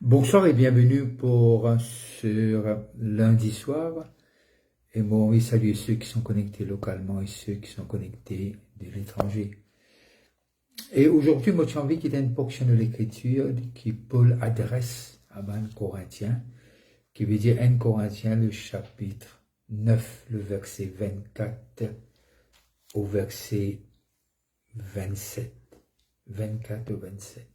Bonsoir et bienvenue sur lundi soir. Et moi, oui, saluer ceux qui sont connectés localement et ceux qui sont connectés de l'étranger. Et aujourd'hui, moi, j'ai envie qu'il y ait une portion de l'écriture qui Paul adresse à 1 Corinthiens, qui veut dire 1 Corinthiens, le chapitre 9, le verset 24 au verset 27. 24 au 27.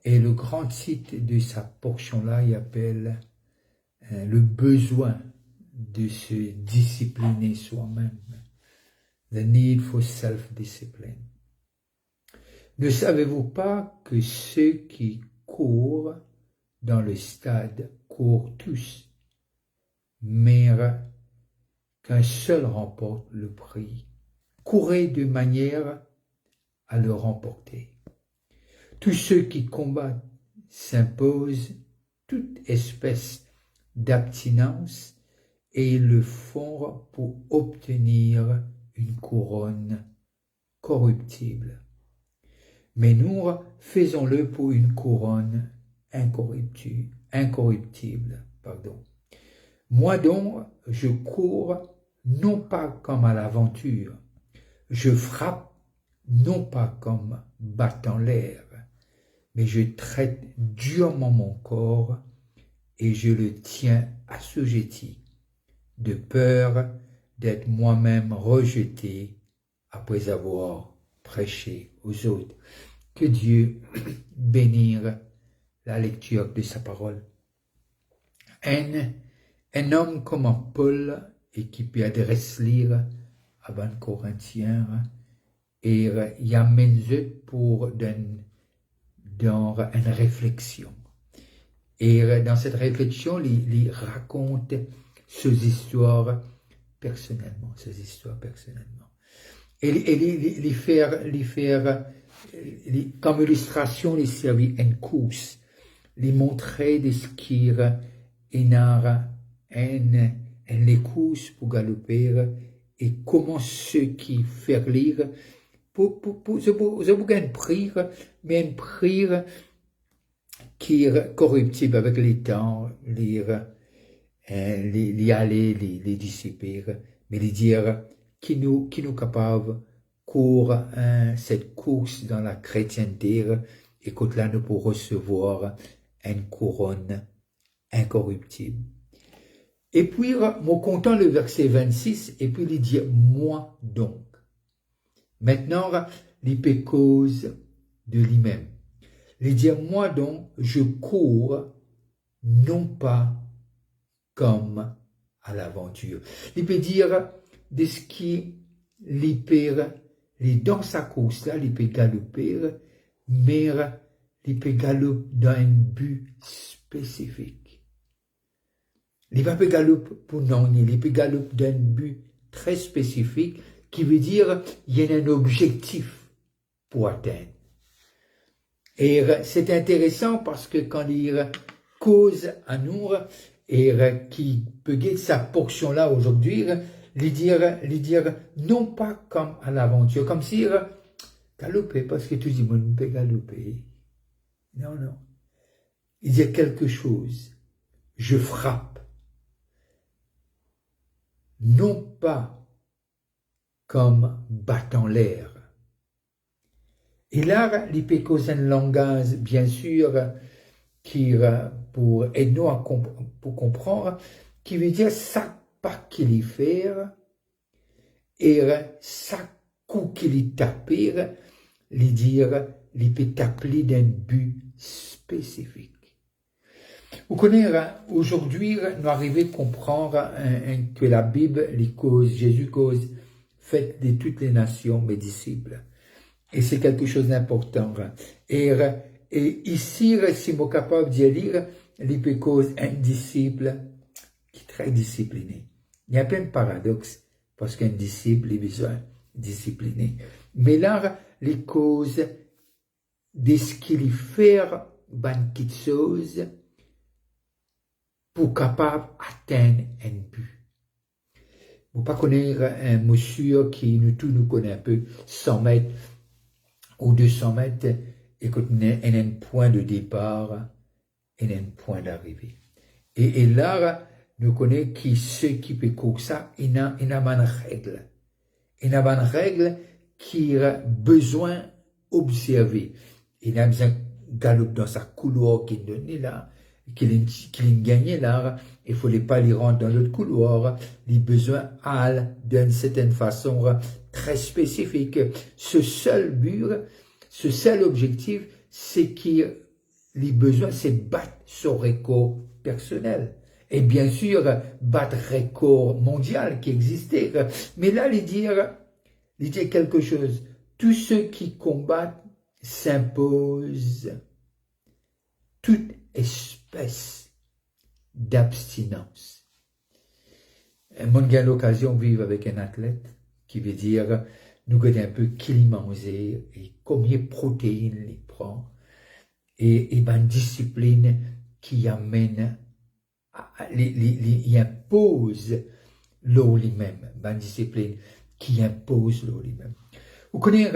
Et le grand titre de sa portion-là, il appelle le besoin de se discipliner soi-même. The need for self-discipline. Ne savez-vous pas que ceux qui courent dans le stade courent tous, mais qu'un seul remporte le prix? Courez de manière à le remporter. Tous ceux qui combattent s'imposent toute espèce d'abstinence et ils le font pour obtenir une couronne corruptible. Mais nous faisons-le pour une couronne incorruptible. Moi donc, je cours non pas comme à l'aventure, je frappe non pas comme battant l'air, mais je traite durement mon corps et je le tiens assujetti, de peur d'être moi-même rejeté après avoir prêché aux autres. Que Dieu bénisse la lecture de sa parole. Un homme comme Paul, et qui peut adresser lire à 1 Corinthiens, et il amène pour dans une réflexion. Et dans cette réflexion, il raconte ses histoires personnellement. Et comme illustration, il servit une course. Il montrait de ce qu'il y a les courses pour galoper et comment ceux qui font lire pour un prix, mais un prix qui est corruptible avec le temps, les aller, les dissiper, mais les dire qui nous capable court cette course dans la chrétienté et que là nous pour recevoir une couronne incorruptible. Et puis, moi content le verset 26, et puis il dit moi donc. Maintenant, il peut cause de lui-même. Il dit moi donc, je cours non pas comme à l'aventure. Il peut dire de ce qui dans sa course là, il peut galoper, mais il peut galoper dans un but spécifique. Il va pas galoper pour non, il peut galoper dans un but très spécifique qui veut dire il y a un objectif pour atteindre. Et c'est intéressant parce que quand il cause à nous et qui peut guider sa portion là aujourd'hui, il dire non pas comme à l'aventure, comme si galoper parce que tout le monde peut galoper. Non. Il dit quelque chose. Je frappe. Non pas comme battant l'air. Et là, il peut causer un langage, bien sûr, qui pour aider nous pour comprendre, qui veut dire ça pas qu'il y fait, et ça coup qu'il y taper, il dire, il peut taper d'un but spécifique. Vous connaissez, aujourd'hui, nous arrivons à comprendre que la Bible, Jésus cause, faites de toutes les nations mes disciples. Et c'est quelque chose d'important. Et ici, si je suis capable de lire, il peut cause un disciple qui est très discipliné. Il y a plein de paradoxes, parce qu'un disciple est besoin discipliné. Mais là, les causes de ce qu'il fait, une petite chose, pour capable d'atteindre un but. Vous pas connaître un monsieur qui nous connaît un peu 100 mètres ou 200 mètres et qu'on a un point de départ il y a un point d'arrivée. Et là, nous connaissons qui ceux qui peuvent ça, il y a une règle. Il y a une règle qui a besoin d'observer. Il a besoin de galoper dans sa couloir qui est là, qu'il gagne là, il ne faut pas les rendre dans l'autre couloir, il a besoin d'une certaine façon très spécifique. Ce seul but, ce seul objectif, c'est qu'il a besoin, c'est battre son record personnel. Et bien sûr, battre record mondial qui existait. Mais là, il dit quelque chose. Tous ceux qui combattent s'imposent toute espèce d'abstinence. Moi, j'ai l'occasion de vivre avec un athlète qui veut dire, nous regardons un peu qu'il mange et combien de protéines il prend et une discipline qui amène, il impose l'eau lui-même, une discipline qui impose l'eau lui-même. Vous connaissez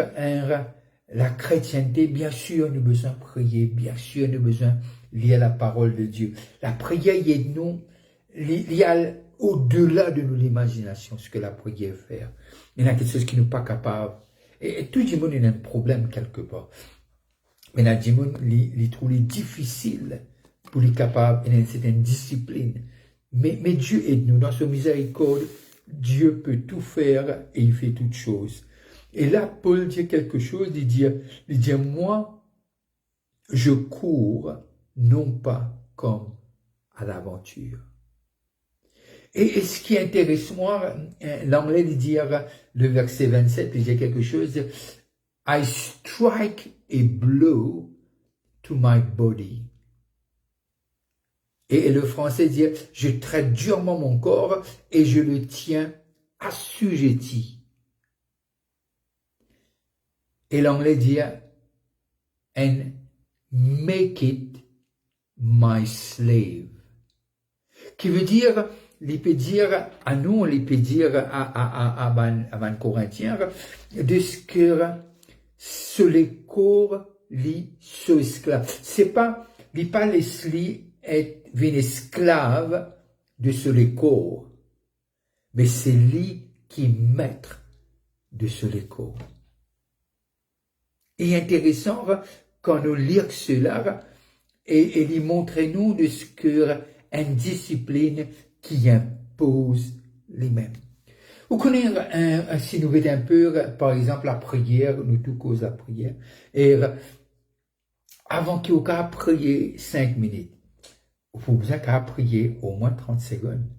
la chrétienté, bien sûr, nous avons besoin de prier, bien sûr, nous avons besoin de lire la parole de Dieu. La prière, il y a au-delà de nous l'imagination, ce que la prière fait. Il y a quelque chose qui n'est pas capable. Et tout le monde a un problème quelque part. Mais il y a des gens qui trouvent difficile pour les capables, il y a une certaine discipline. Mais Dieu aide-nous dans sa miséricorde. Dieu peut tout faire et il fait toutes choses. Et là, Paul dit quelque chose, il dit, moi, je cours non pas comme à l'aventure. Et ce qui intéresse moi, l'anglais dit dire, le verset 27, il dit quelque chose, I strike a blow to my body. Et le français dit, je traite durement mon corps et je le tiens assujetti. Et l'anglais dit, and make it my slave. Qui veut dire, il peut dire à nous, il peut dire à Corinthiens, de ce que sur les corps, li so esclave. C'est pas, il pas les être une esclave de ce les corps, mais c'est lui qui est maître de ce les corps. Et intéressant, quand nous lisons cela, et il montre-nous de ce que une discipline qui impose les mêmes. Vous connaissez, si nous voyons un peu, par exemple, la prière, nous tout cause la prière, et avant qu'il y ait qu'à prier 5 minutes, il faut besoin qu'à prier au moins 30 secondes.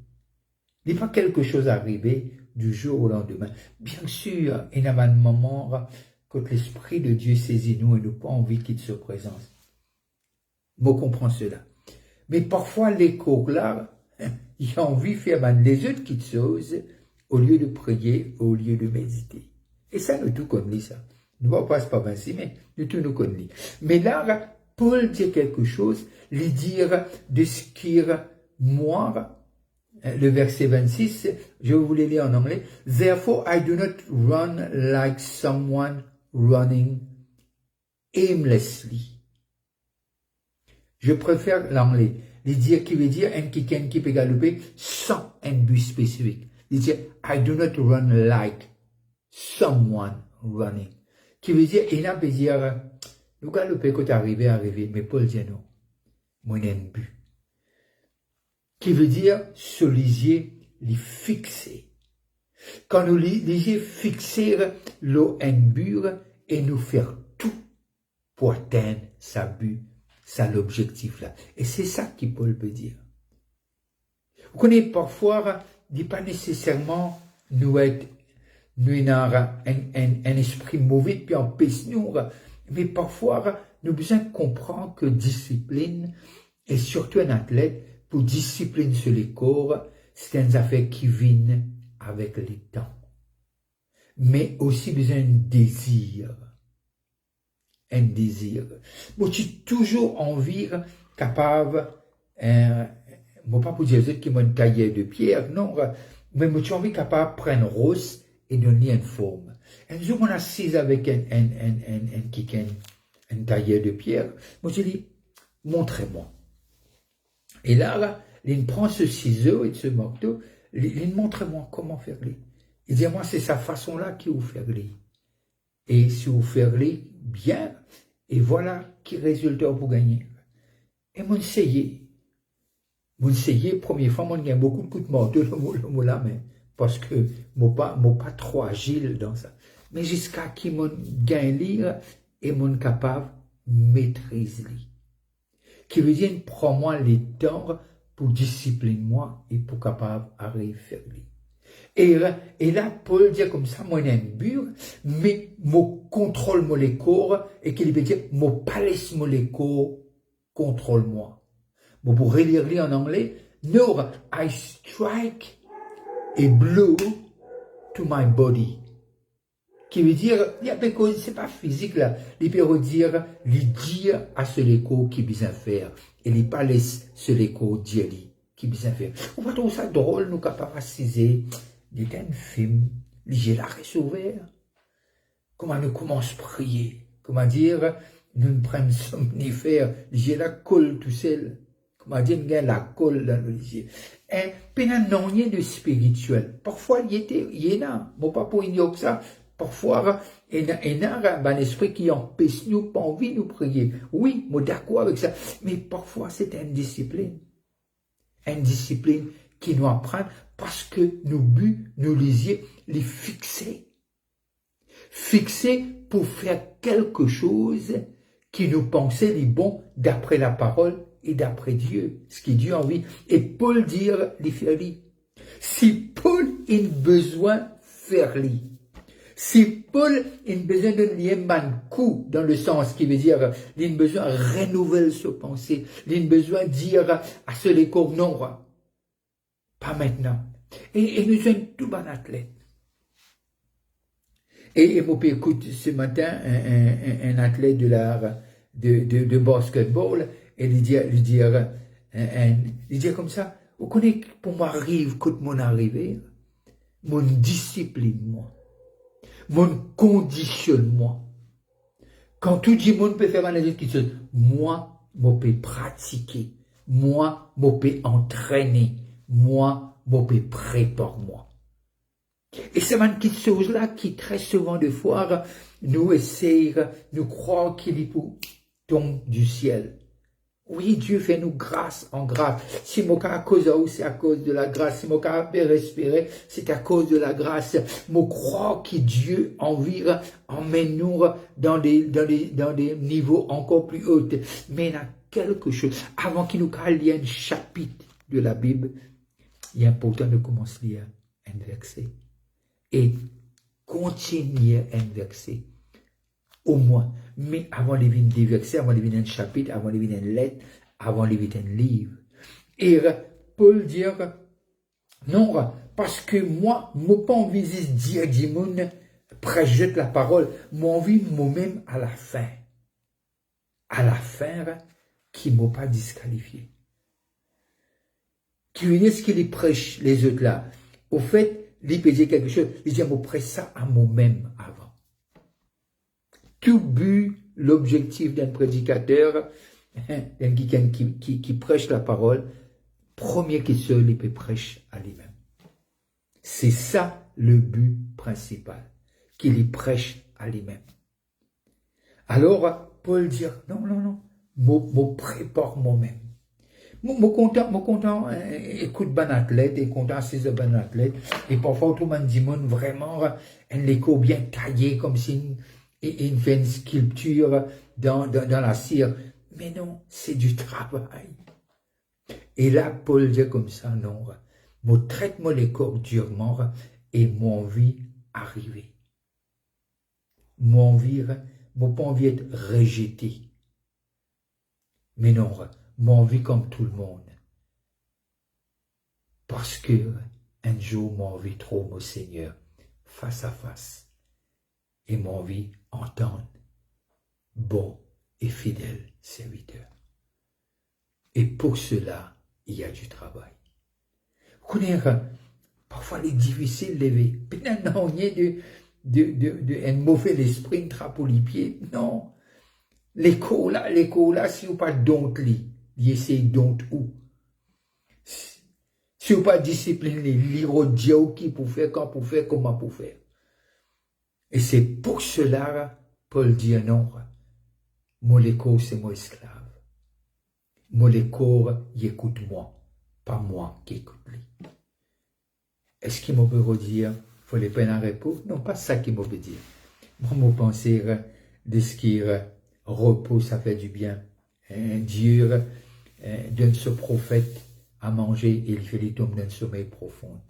Il n'est pas quelque chose arrivé du jour au lendemain. Bien sûr, il y a un moment quand l'Esprit de Dieu saisit nous et nous pas envie qu'il se présente. Moi, comprends cela. Mais parfois, les cours là, il a envie de faire les autres petites choses au lieu de prier, au lieu de méditer. Et ça, nous tout connaissons ça. Nous ne passons pas ainsi, mais nous tout nous connaissons. Mais là, Paul dit quelque chose, lui dire de ce qui moi, le verset 26, je vais vous le lire en anglais. Therefore, I do not run like someone running aimlessly. Je préfère l'anglais. Il dit qui veut dire un qui peut galoper sans un but spécifique. Il dit I do not run like someone running. Qui veut dire, il n'a pas dire, nous galoper quand arrivé, mais Paul dit non. Moi, j'ai un but. Qui veut dire, se lisier, les fixer. Quand nous lisier fixer un but et nous faire tout pour atteindre sa but, ça l'objectif là. Et c'est ça que Paul peut dire. Vous connaissez parfois, il dit pas nécessairement nous être, nous avons un esprit mauvais puis en pèse nous, mais parfois nous avons besoin de comprendre que discipline et surtout un athlète pour discipline sur les corps, c'est une affaire qui vient avec le temps, mais aussi besoin d'un désir. Un désir. Moi, j'ai toujours envie, capable, moi pas pour dire que moi une taillée de pierre, non, mais moi j'ai envie capable de prendre rose et donner une forme. Un jour, on assis avec un tailleur de pierre, moi j'ai dit, montrez-moi. Et là, il prend ce ciseau et ce marteau, il montre-moi comment faire les. Il dit, moi, c'est sa façon-là qui vous faire les. Et si vous faire les bien, et voilà qui résultat pour gagner. Et mon essayé, première fois, moi, j'ai beaucoup de coups de marteau, le mot là, mais parce que moi pas trop agile dans ça. Mais jusqu'à qui mon gagne lire et mon capable maîtrise lui. Qui veut dire, prends-moi les temps pour discipliner moi et pour capable arriver à faire lui. Et là, Paul dit comme ça, moi, j'ai un but, mais mon contrôle mon les corps, et qu'il veut dire, mon palais mon les corps contrôle moi. Bon, pour relire lui en anglais, no, I strike a blow to my body. Qui veut dire, il y a quelque chose, c'est pas physique là, il peut dire à ce l'écho qui besoin faire, et il pas laisse ce l'écho dire qui besoin faire. On va trouver ça drôle, nous capables de il y a un film, j'ai la ouvert. Comment nous commence à prier? Comment dire, nous ne prenons somnifère, j'ai la colle tout seul. Comment dire, il y a la colle dans le lycée. Et puis, non, il y a de spirituel. Parfois, il y en a, bon, pas pour ignorer ça. Parfois, il y a un esprit qui empêche nous, pas envie de nous prier. Oui, moi d'accord avec ça. Mais parfois, c'est une discipline. Une discipline qui nous apprend parce que nos buts, nos lisiers, les fixer. Fixer pour faire quelque chose qui nous pensait les bons d'après la parole et d'après Dieu. Ce qui Dieu a envie. Et Paul dit, les faire li. Si Paul a besoin de faire li, si Paul a besoin de lier un coup dans le sens qui veut dire, il a besoin de renouveler sa pensée, il a besoin de dire à ce l'écho, non, pas maintenant. Et nous sommes tout bon athlète. Et moi, écoute, ce matin, un athlète de basketball, et il dit comme ça, vous connaissez, pour m'arriver, quand mon arrivée, mon discipline, moi. Mon conditionnement. Quand tout le monde peut faire quelque chose, moi, je peux pratiquer. Moi, je peux entraîner. Moi, je peux préparer moi. Et c'est une petite chose-là qui, très souvent de fois, nous essayons, nous croyons qu'il est pour tomber du ciel. Oui, Dieu fait nous grâce en grâce. Si mon cas à cause de c'est à cause de la grâce. Si mon cas peut respirer, c'est à cause de la grâce. Mon crois que Dieu emmène nous dans des niveaux encore plus hauts. Mais il y a quelque chose. Avant qu'il nous ait un chapitre de la Bible, il est important de commencer à lire un verset. Et continuer un verset. Au moins, mais avant de venir des versets, avant de venir un chapitre, avant de venir une lettre, avant de venir un livre. Et Paul dit, non, parce que moi, pas envie de dire du monde, prêche la parole, moi envie moi-même à la fin. À la fin, qui ne m'a pas disqualifié. Qui veut dire ce qu'il prêche, les autres là. Au fait, il peut dire quelque chose, il dit, moi prêche ça à moi-même avant. Tout but, l'objectif d'un prédicateur, d'un qui prêche la parole, premier qui seul, il peut prêcher à lui-même. C'est ça le but principal, qu'il prêche à lui-même. Alors, Paul dit, non, je prépare moi-même. Je content, écoute bon athlète, et content c'est un bon athlète, et parfois tout le monde dit, vraiment, un léco bien taillé, comme si il fait une sculpture dans la cire. Mais non, c'est du travail. Et là, Paul dit comme ça, non, je traite les corps durement et mon envie arriver. Mon envie, pas envie d'être rejeté. Mais non, mon envie comme tout le monde. Parce que un jour, mon envie trop mon Seigneur, face à face. Et mon envie entendre bon et fidèle serviteur. Et pour cela, il y a du travail. Vous connaissez, parfois il est difficile de lever. Peut-être non, il y a un mauvais esprit, une trappe aux pieds. Non. L'écho là, si vous pas d'onte, il essaie d'onte où? Si vous pas discipliné, lire au Dieu qui pour faire, quand pour faire, comment pour faire. Et c'est pour cela, Paul dit non, mon corps c'est mon esclave. Mon corps, il écoute moi, pas moi qui écoute lui. Est-ce qu'il m'a peut dire, faut les peines en repos? Non, pas ça qu'il m'a peut dire. Moi, je pense de ce qui repos, ça fait du bien. Dieu donne ce prophète à manger et il fait les tombes d'un sommeil profond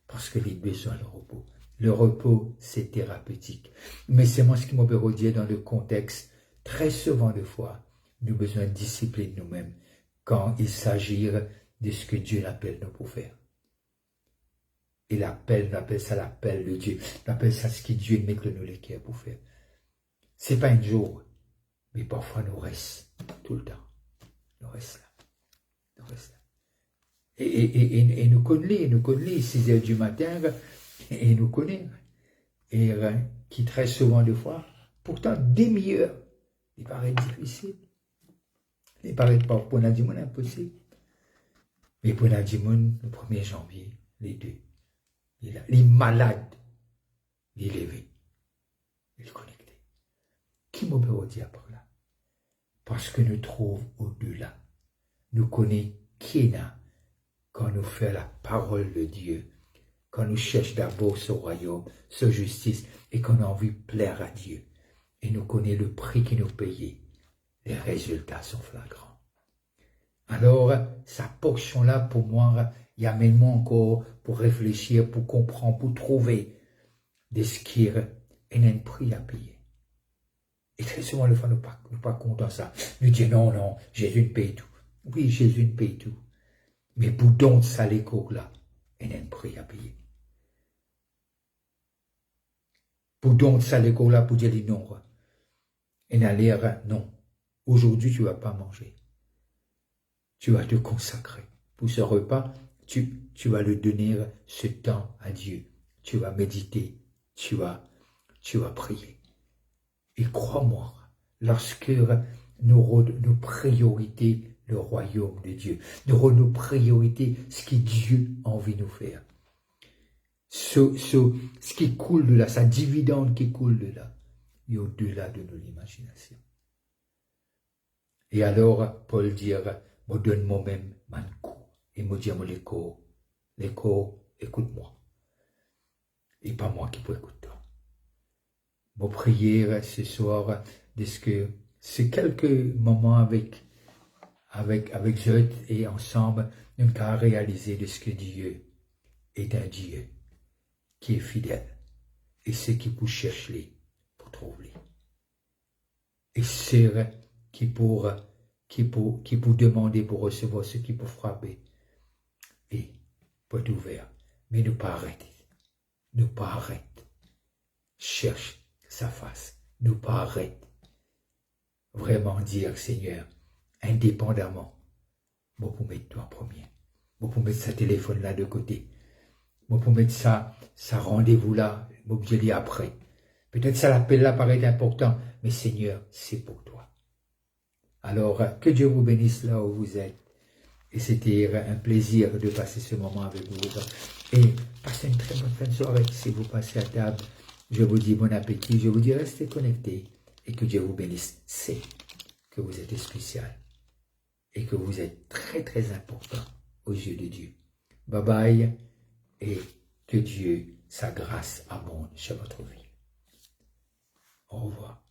parce qu'il a besoin de repos. Le repos, c'est thérapeutique. Mais c'est moi ce qui m'a peut dire dans le contexte, très souvent de fois, nous avons besoin de discipline nous-mêmes quand il s'agit de ce que Dieu appelle nous pour faire. Et l'appel, on appelle ça l'appel de Dieu. On appelle ça ce que Dieu met que nous les cœurs pour faire. C'est pas un jour, mais parfois nous restons tout le temps. Nous restons là. Nous restons là. Et nous connaissons, 6 heures du matin, et nous connaissons. Et qui très souvent de fois, pourtant demi-heure, il paraît difficile. Il paraît pas pour Nadimon impossible. Mais pour Nadimon, le 1er janvier, les deux. Il est malade, il est levé, il est connecté. Qui me peut dire par là? Parce que nous trouvons au-delà. Nous connaissons qui est là quand nous faisons la parole de Dieu, quand nous cherchons d'abord ce royaume, sa justice, et qu'on a envie de plaire à Dieu. Et nous connaissons le prix qu'il nous payait. Les résultats sont flagrants. Alors, sa portion-là, pour moi, il y a même encore pour réfléchir, pour comprendre, pour trouver de ce qui est un prix à payer. Et très souvent, le fois, nous ne pas contents de ça. Nous disons, non, Jésus nous paye tout. Oui, Jésus nous paye tout. Mais pour donc ça, les cours là, il y a un prix à payer. Pour donc ça, les cours là, pour dire non. Et n'a l'air, non. Aujourd'hui, tu ne vas pas manger. Tu vas te consacrer. Pour ce repas, tu vas le donner ce temps à Dieu. Tu vas méditer. Tu vas prier. Et crois-moi, lorsque nos priorités, le royaume de Dieu, nos priorités, ce que Dieu a envie de nous faire, ce qui coule de là, sa dividende qui coule de là, est au-delà de nos imaginations. Et alors, Paul dit, me donne moi-même mon coup. Et me dit, les corps, écoute-moi. Et pas moi qui peux écouter. Mon prière ce soir, de ce que c'est quelques moments avec Zot et ensemble, nous avons réalisé de ce que Dieu est un Dieu qui est fidèle. Et c'est qui pour chercher, pour trouver. Et c'est qui pour demander, pour recevoir, ce qui pour frapper. Et pour être ouvert. Mais ne pas arrêter. Ne pas arrêter. Cherche sa face. Ne pas arrêter. Vraiment dire, Seigneur, indépendamment, moi pour mettre toi en premier. Moi pour mettre sa téléphone là de côté. Moi pour mettre ça rendez-vous là, moi je dis après. Peut-être ça l'appel là paraît important, mais Seigneur, c'est pour toi. Alors, que Dieu vous bénisse là où vous êtes. Et c'était un plaisir de passer ce moment avec vous. Et passez une très bonne fin de soirée. Si vous passez à table, je vous dis bon appétit. Je vous dis restez connectés. Et que Dieu vous bénisse. C'est que vous êtes spécial. Et que vous êtes très très important aux yeux de Dieu. Bye bye. Et que Dieu, sa grâce abonde sur votre vie. Au revoir.